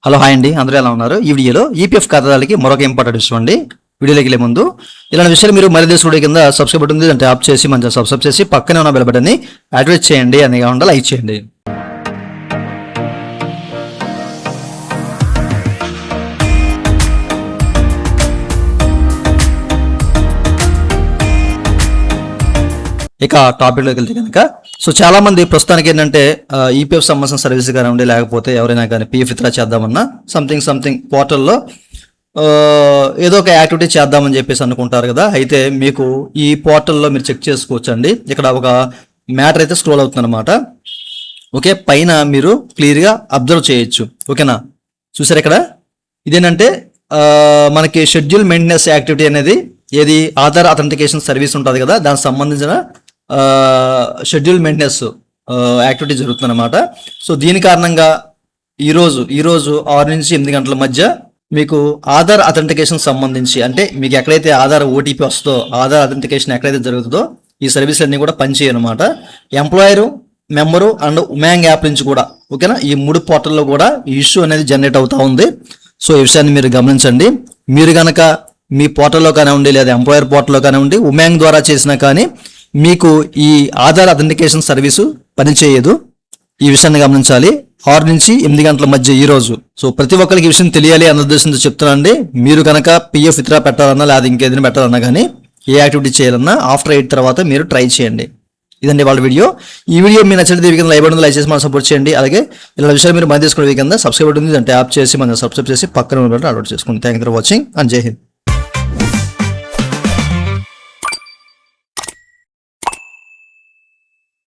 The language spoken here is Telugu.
హలో హాయ్ అండి, అందరూ ఎలా ఉన్నారు? ఈ వీడియోలో ఈపీఎఫ్ ఖాతాదారులకి మరొక ఇంపార్టెంట్ విషయం అండి. వీడియోలోకి వెళ్ళే ముందు ఇలాంటి విషయాలు మీరు మరిదే స్టూడియో కింద సబ్స్క్రైబ్ బటన్ ఉంది, ట్యాప్ చేసి మంచిగా సబ్స్క్రైబ్ చేసి పక్కనే ఉన్న బెల్ బటన్ని యాక్టివేట్ చేయండి. అని కాకుండా లైక్ చేయండి. ఇక టాపిక్లోకి వెళ్తే కనుక చాలా మంది ప్రస్తుతానికి ఏంటంటే ఈపీఎఫ్ సంబంధించిన సర్వీస్ కానివ్వండి, లేకపోతే ఎవరైనా కానీ పిఎఫ్ విత్డ్రా చేద్దామన్నా సంథింగ్ పోర్టల్లో ఏదో ఒక యాక్టివిటీ చేద్దామని చెప్పేసి అనుకుంటారు కదా. అయితే మీకు ఈ పోర్టల్లో మీరు చెక్ చేసుకోవచ్చు అండి. ఇక్కడ ఒక మ్యాటర్ అయితే స్క్రోల్ అవుతుంది అనమాట. ఓకే, పైన మీరు క్లియర్గా అబ్జర్వ్ చేయొచ్చు. ఓకేనా, చూసారు ఇక్కడ ఇదేంటంటే మనకి షెడ్యూల్ మెయింటెనెన్స్ యాక్టివిటీ అనేది ఏది ఆధార్ అథెంటికేషన్ సర్వీస్ ఉంటుంది కదా, దానికి సంబంధించిన షెడ్యూల్ మెయింటెనెన్స్ యాక్టివిటీ జరుగుతుంది అనమాట. సో దీని కారణంగా ఈరోజు 6 నుంచి 8 గంటల మధ్య మీకు ఆధార్ అథెంటికేషన్ సంబంధించి, అంటే మీకు ఎక్కడైతే ఆధార్ ఓటీపీ వస్తుందో, ఆధార్ అథెంటికేషన్ ఎక్కడైతే జరుగుతుందో ఈ సర్వీస్ అన్ని కూడా పనిచేయనమాట. Employer, member and Umang app నుంచి కూడా. ఓకేనా, ఈ 3 పోర్టల్లో కూడా ఈ ఇష్యూ అనేది జనరేట్ అవుతా ఉంది. సో ఈ విషయాన్ని మీరు గమనించండి. మీరు కనుక మీ పోర్టల్లో కానివ్వండి, లేదా ఎంప్లాయర్ పోర్టల్లో కానివ్వండి, ఉమాంగ్ ద్వారా చేసినా కానీ మీకు ఈ ఆధార్ అథెంటికేషన్ సర్వీసు పనిచేయదు. ఈ విషయాన్ని గమనించాలి. 6 నుంచి 8 గంటల మధ్య ఈ రోజు. సో ప్రతి ఒక్కరికి ఈ విషయం తెలియాలి అన్న ఉద్దేశంతో చెప్తున్నానండి. మీరు కనుక పిఎఫ్ విత్డ్రా పెట్టాలన్నా, లేదా ఇంకేదైనా పెట్టాలన్నా కానీ, ఏ యాక్టివిటీ చేయాలన్నా ఆఫ్టర్ 8 తర్వాత మీరు ట్రై చేయండి. ఇదండి వాళ్ళ వీడియో. ఈ వీడియో మీ నచ్చితే కింద లైక్ బటన్ లైక్ చేసి మనం సపోర్ట్ చేయండి. అలాగే ఇలా విషయాలు మీరు మన తీసుకునే కింద సబ్స్క్రైబ్ ఉంటుంది, అంటే యాప్ చేసి మనం సబ్స్క్రైబ్ చేసి పక్కన అలవాటు చేసుకోండి. Thank you for watching and జై హింద్.